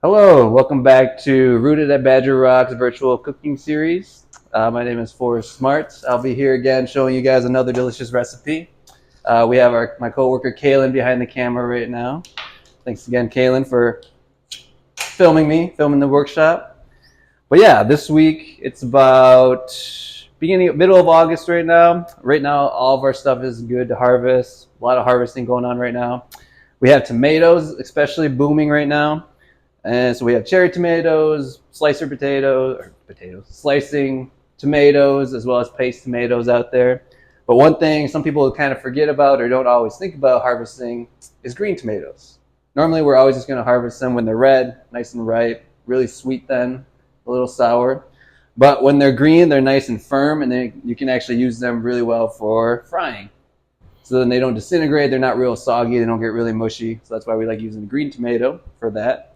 Hello, welcome back to Rooted at Badger Rock's virtual cooking series. My name is Forrest Smart. I'll be here again showing you guys another delicious recipe. We have my coworker Kaylin behind the camera right now. Thanks again, Kaylin, for filming the workshop. But yeah, this week it's about middle of August right now. Right now, all of our stuff is good to harvest. A lot of harvesting going on right now. We have tomatoes, especially booming right now. And so we have cherry tomatoes, slicing tomatoes, as well as paste tomatoes out there. But one thing some people kind of forget about or don't always think about harvesting is green tomatoes. Normally, we're always just going to harvest them when they're red, nice and ripe, really sweet then, a little sour. But when they're green, they're nice and firm, and you can actually use them really well for frying. So then they don't disintegrate, they're not real soggy, they don't get really mushy. So that's why we like using the green tomato for that.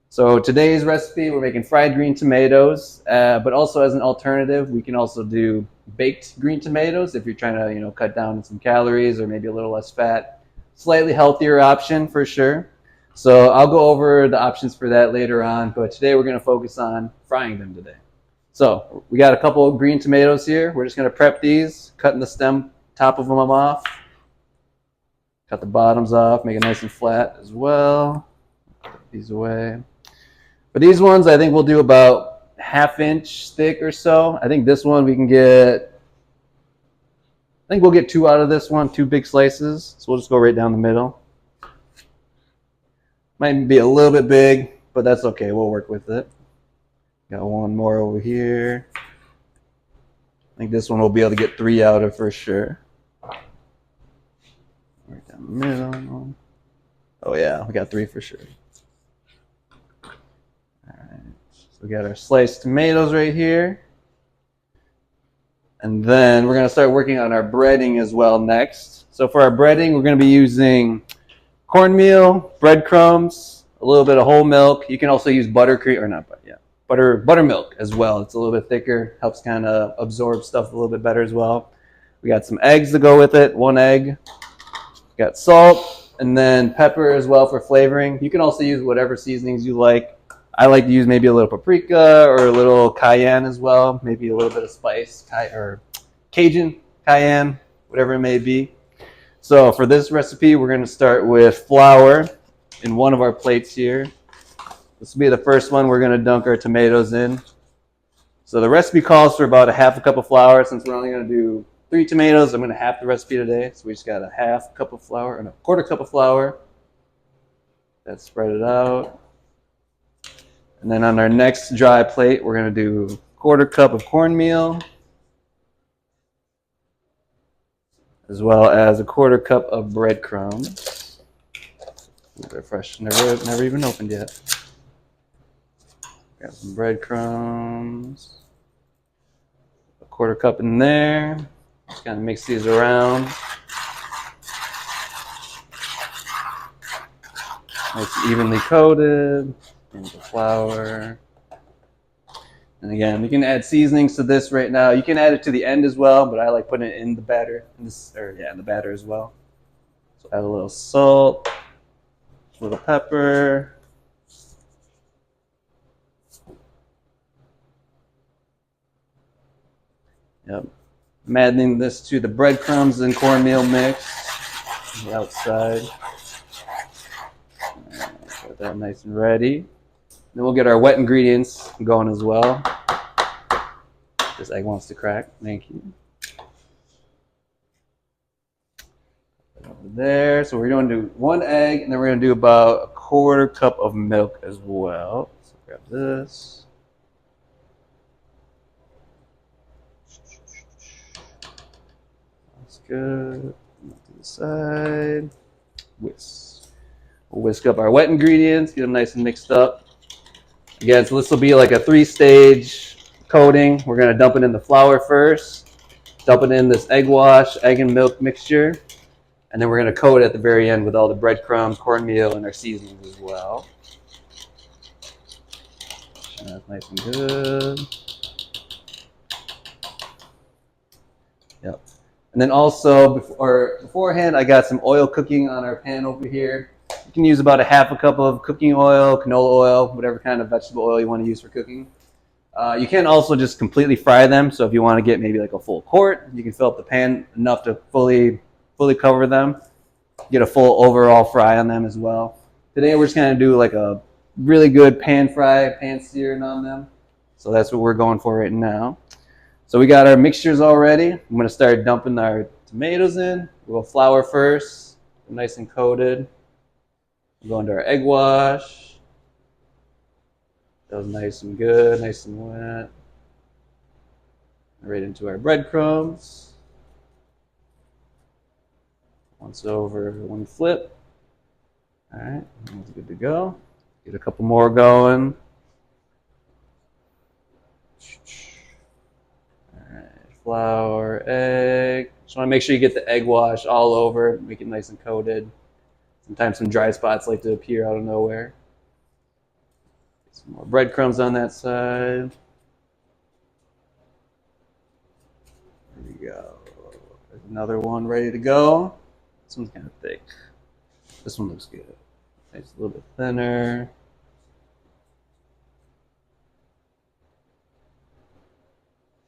So today's recipe, we're making fried green tomatoes, but also as an alternative, we can also do baked green tomatoes if you're trying to, cut down on some calories or maybe a little less fat. Slightly healthier option for sure. So I'll go over the options for that later on, but today we're going to focus on frying them today. So we got a couple of green tomatoes here. We're just going to prep these, cutting the top of them off. Cut the bottoms off, make it nice and flat as well. Put these away. For these ones, I think we'll do about 1/2 inch thick or so. I think this one we'll get 2 out of this one, 2 big slices. So we'll just go right down the middle. Might be a little bit big, but that's okay. We'll work with it. Got one more over here. I think this one we'll be able to get 3 out of for sure. Right down the middle. Oh yeah, we got 3 for sure. So we got our sliced tomatoes right here. And then we're going to start working on our breading as well next. So for our breading, we're going to be using cornmeal, breadcrumbs, a little bit of whole milk. You can also use buttercream, or not, yeah, buttermilk as well. It's a little bit thicker, helps kind of absorb stuff a little bit better as well. We got some eggs to go with it, 1 egg. Got salt, and then pepper as well for flavoring. You can also use whatever seasonings you like. I like to use maybe a little paprika or a little cayenne as well, maybe a little bit of spice or Cajun, cayenne, whatever it may be. So for this recipe, we're going to start with flour in one of our plates here. This will be the first one we're going to dunk our tomatoes in. So the recipe calls for about 1/2 cup of flour. Since we're only going to do 3 tomatoes, I'm going to half the recipe today. So we just got 1/2 cup of flour and 1/4 cup of flour. Let's spread it out. And then on our next dry plate, we're going to do 1/4 cup of cornmeal, as well as 1/4 cup of breadcrumbs. They're fresh, never even opened yet. Got some breadcrumbs. 1/4 cup in there. Just kind of mix these around. Nice evenly coated. Into flour. And again, we can add seasonings to this right now. You can add it to the end as well, but I like putting it in the batter. In the batter as well. So add a little salt, a little pepper. Yep. I'm adding this to the breadcrumbs and cornmeal mix on the outside. Got that nice and ready. Then we'll get our wet ingredients going as well. This egg wants to crack. Thank you. Over there. So we're going to do 1 egg, and then we're going to do about 1/4 cup of milk as well. So grab this. That's good. To the side. Whisk. We'll whisk up our wet ingredients, get them nice and mixed up. Again, so this will be like a 3-stage coating. We're going to dump it in the flour first, dump it in this egg and milk mixture, and then we're going to coat it at the very end with all the breadcrumbs, cornmeal, and our seasonings as well. That's nice and good. Yep. And then also, beforehand, I got some oil cooking on our pan over here. You can use about a half a cup of cooking oil, canola oil, whatever kind of vegetable oil you want to use for cooking. You can also just completely fry them. So if you want to get maybe like a full quart, you can fill up the pan enough to fully cover them. Get a full overall fry on them as well. Today we're just going to do like a really good pan fry, pan searing on them. So that's what we're going for right now. So we got our mixtures all ready. I'm going to start dumping our tomatoes in. We'll flour first, nice and coated. We'll go into our egg wash. That was nice and good, nice and wet. Right into our breadcrumbs. Once over, one flip. All right, that's good to go. Get a couple more going. All right, flour, egg. Just want to make sure you get the egg wash all over, make it nice and coated. Sometimes some dry spots like to appear out of nowhere. Some more breadcrumbs on that side. There we go. There's another one ready to go. This one's kind of thick. This one looks good. It's a little bit thinner.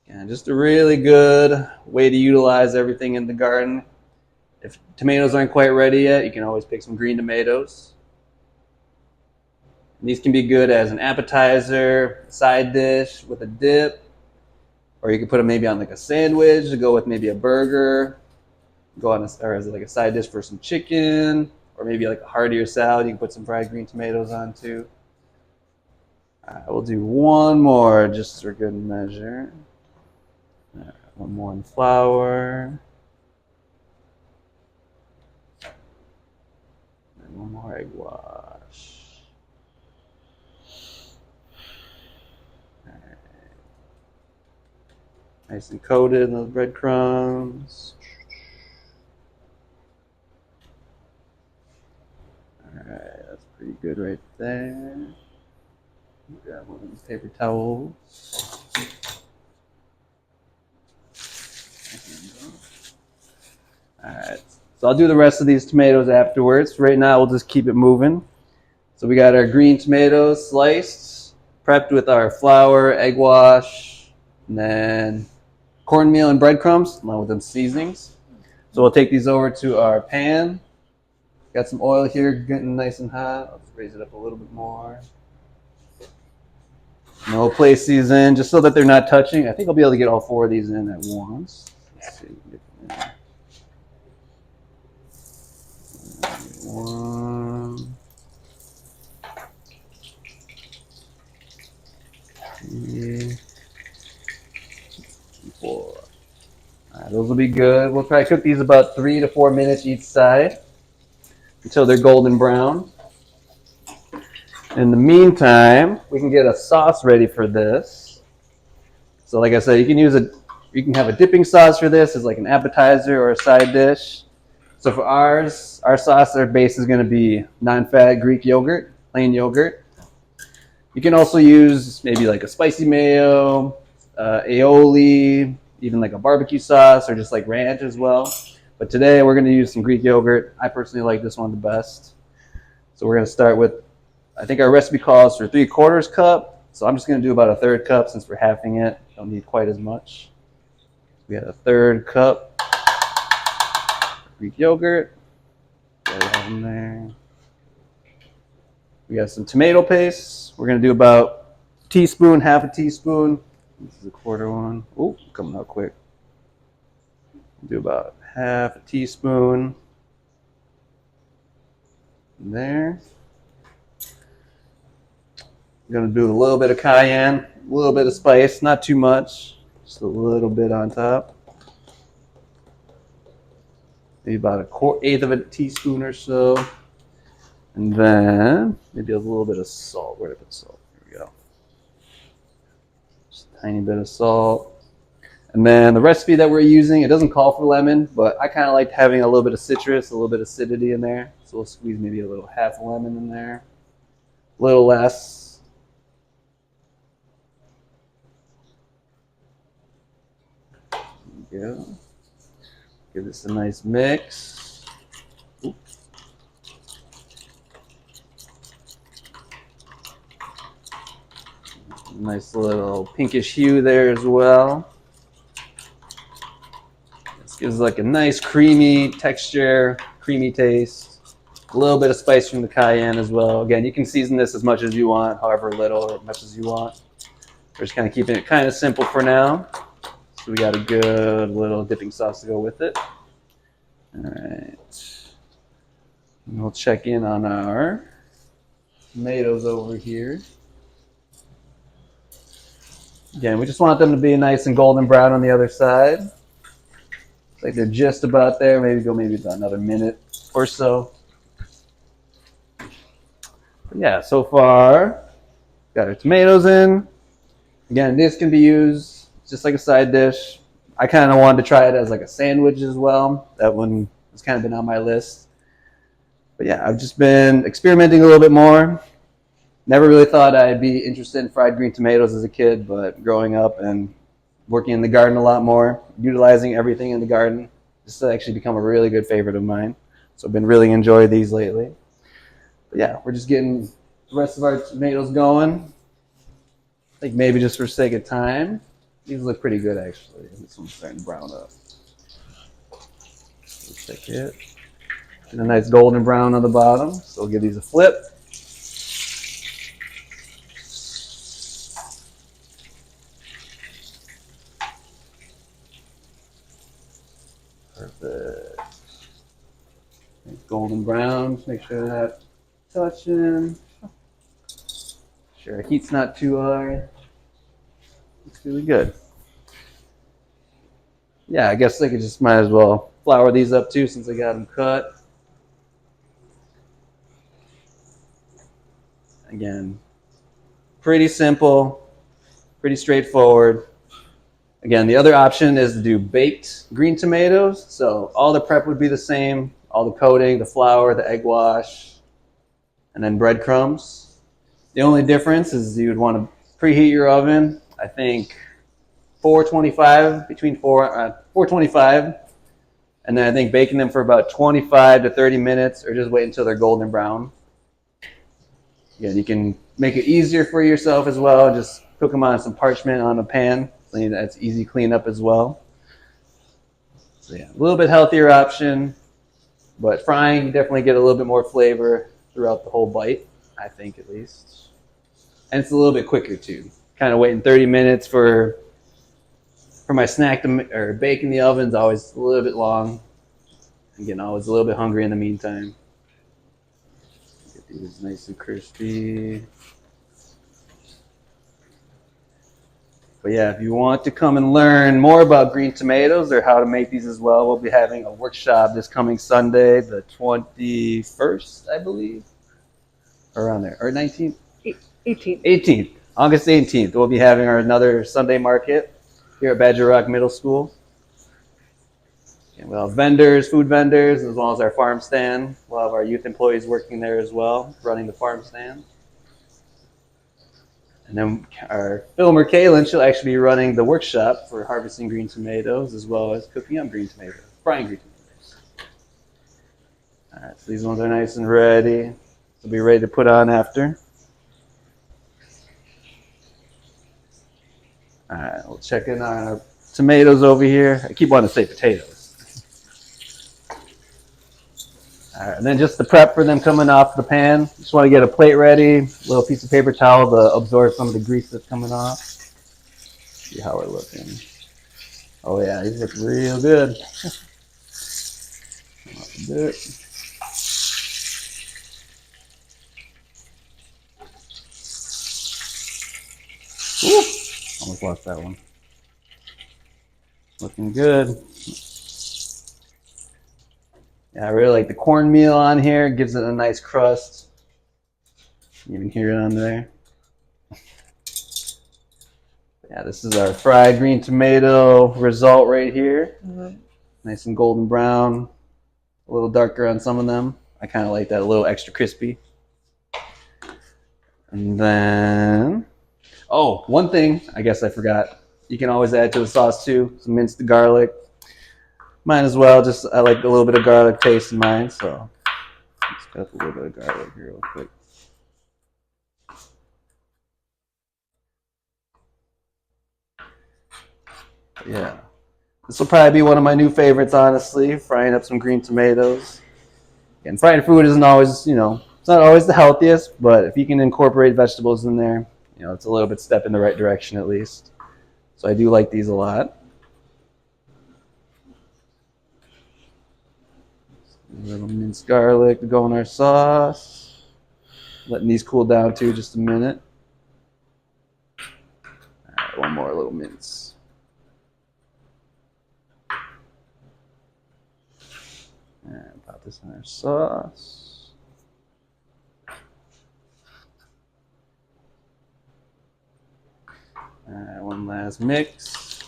And just a really good way to utilize everything in the garden. If tomatoes aren't quite ready yet, you can always pick some green tomatoes. And these can be good as an appetizer, side dish with a dip, or you can put them maybe on like a sandwich to go with maybe a burger, go on or as like a side dish for some chicken, or maybe like a heartier salad. You can put some fried green tomatoes on too. All right, we'll do one more just for good measure. All right, one more in flour. And one more egg wash. All right. Nice and coated in those breadcrumbs. All right, that's pretty good right there. Grab one of these paper towels. All right, so I'll do the rest of these tomatoes afterwards. Right now, we'll just keep it moving. So we got our green tomatoes sliced, prepped with our flour, egg wash, and then cornmeal and breadcrumbs, along with them seasonings. So we'll take these over to our pan. Got some oil here getting nice and hot. Let's raise it up a little bit more. And we'll place these in just so that they're not touching. I think I'll be able to get all four of these in at once. Let's see. One, three, 4. All right, those will be good. We'll try to cook these about 3 to 4 minutes each side until they're golden brown. In the meantime, we can get a sauce ready for this. So like I said, you can have a dipping sauce for this as like an appetizer or a side dish. So for our sauce, our base is going to be non-fat Greek yogurt, plain yogurt. You can also use maybe like a spicy mayo, aioli, even like a barbecue sauce or just like ranch as well. But today we're going to use some Greek yogurt. I personally like this one the best. So we're going to start with, I think our recipe calls for 3/4 cup. So I'm just going to do about a 1/3 cup since we're halving it. Don't need quite as much. We had a 1/3 cup Greek yogurt. Got it in there. We got some tomato paste. We're going to do about a teaspoon, half a teaspoon. This is a 1/4 one. Oh, coming out quick. Do about half a teaspoon in there. I'm going to do a little bit of cayenne, a little bit of spice, not too much, just a little bit on top. Maybe about 1/8 of a teaspoon or so. And then maybe a little bit of salt. Where did I put salt? Here we go. Just a tiny bit of salt. And then the recipe that we're using, it doesn't call for lemon, but I kind of like having a little bit of citrus, a little bit of acidity in there. So we'll squeeze maybe a little half a lemon in there. A little less. There we go. Give this a nice mix. Oops. Nice little pinkish hue there as well. This gives like a nice creamy texture, creamy taste. A little bit of spice from the cayenne as well. Again, you can season this as much as you want, however little or as much as you want. We're just kind of keeping it kind of simple for now. So we got a good little dipping sauce to go with it. All right. And we'll check in on our tomatoes over here. Again, we just want them to be nice and golden brown on the other side. Looks like they're just about there. Maybe go about another minute or so. But yeah, so far, got our tomatoes in. Again, this can be used just like a side dish. I kind of wanted to try it as like a sandwich as well. That one has kind of been on my list. But yeah, I've just been experimenting a little bit more. Never really thought I'd be interested in fried green tomatoes as a kid, but growing up and working in the garden a lot more, utilizing everything in the garden, this has actually become a really good favorite of mine. So I've been really enjoying these lately. But yeah, we're just getting the rest of our tomatoes going. I think maybe just for sake of time. These look pretty good actually. This one's starting to brown up. Let's check it. And a nice golden brown on the bottom. So we'll give these a flip. Perfect. Nice golden brown. Just make sure that touching. Sure, heat's not too high. Looks really good. Yeah, I guess I could just might as well flour these up too since I got them cut. Again, pretty simple, pretty straightforward. Again, the other option is to do baked green tomatoes. So all the prep would be the same, all the coating, the flour, the egg wash, and then breadcrumbs. The only difference is you would want to preheat your oven, I think 425, between 425, and then I think baking them for about 25 to 30 minutes or just wait until they're golden brown. Again, you can make it easier for yourself as well. Just cook them on some parchment on a pan. So that's easy cleanup as well. So yeah, a little bit healthier option, but frying, you definitely get a little bit more flavor throughout the whole bite, I think at least. And it's a little bit quicker too. Kind of waiting 30 minutes for my snack or bake in the oven is always a little bit long. Again, always a little bit hungry in the meantime. Get these nice and crispy. But yeah, if you want to come and learn more about green tomatoes or how to make these as well, we'll be having a workshop this coming Sunday, the 21st, I believe. Around there. Or 19th? 18th. 18th. August 18th. We'll be having another Sunday market here at Badger Rock Middle School. And we'll have vendors, food vendors, as well as our farm stand. We'll have our youth employees working there as well, running the farm stand. And then our filmer, Kaylin, she'll actually be running the workshop for harvesting green tomatoes as well as cooking up green tomatoes, frying green tomatoes. All right, so these ones are nice and ready. They'll be ready to put on after. All right, we'll check in on our tomatoes over here. I keep wanting to say potatoes. All right, and then just the prep for them coming off the pan. Just want to get a plate ready, a little piece of paper towel to absorb some of the grease that's coming off. See how we're looking. Oh yeah, these look real good. Ooh, almost lost that one. Looking good. Yeah, I really like the cornmeal on here. It gives it a nice crust. You can hear it on there. Yeah, this is our fried green tomato result right here. Mm-hmm. Nice and golden brown. A little darker on some of them. I kind of like that, a little extra crispy. And then, oh, one thing I guess I forgot. You can always add to the sauce too. Some minced garlic. Might as well. Just I like a little bit of garlic taste in mine, so let's cut a little bit of garlic here real quick. Yeah. This will probably be one of my new favorites, honestly, frying up some green tomatoes. And fried food isn't always, it's not always the healthiest, but if you can incorporate vegetables in there, it's a little bit step in the right direction at least. So I do like these a lot. A little minced garlic to go in our sauce. Letting these cool down too, just a minute. All right, one more little mince. And pop this in our sauce. All right, one last mix.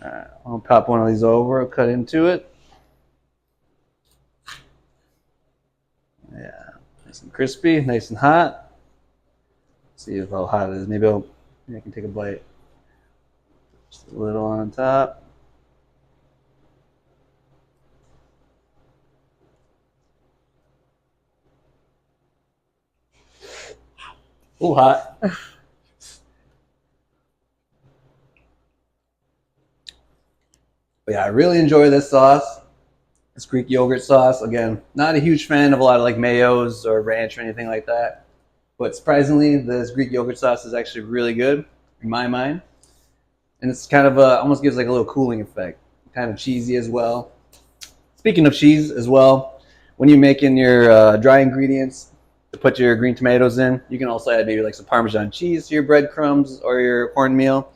All right, I'll pop one of these over, I'll cut into it. Yeah, nice and crispy, nice and hot. Let's see how hot it is. Maybe I can take a bite. Just a little on top. Ooh, hot. But yeah, I really enjoy this sauce. This Greek yogurt sauce. Again, not a huge fan of a lot of like mayos or ranch or anything like that. But surprisingly, this Greek yogurt sauce is actually really good in my mind. And it's kind of almost gives like a little cooling effect. Kind of cheesy as well. Speaking of cheese as well, when you're making your dry ingredients to put your green tomatoes in, you can also add maybe like some Parmesan cheese to your breadcrumbs or your cornmeal.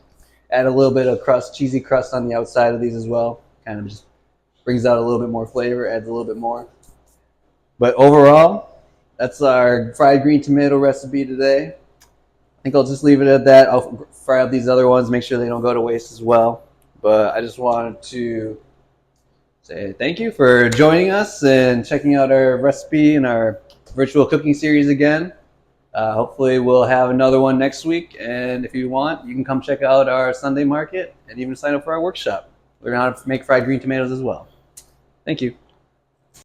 Add a little bit of crust, cheesy crust on the outside of these as well. Kind of just brings out a little bit more flavor, adds a little bit more. But overall, that's our fried green tomato recipe today. I think I'll just leave it at that. I'll fry up these other ones, make sure they don't go to waste as well. But I just wanted to say thank you for joining us and checking out our recipe and our virtual cooking series again. Hopefully we'll have another one next week. And if you want, you can come check out our Sunday market and even sign up for our workshop. Learn how to make fried green tomatoes as well. Thank you.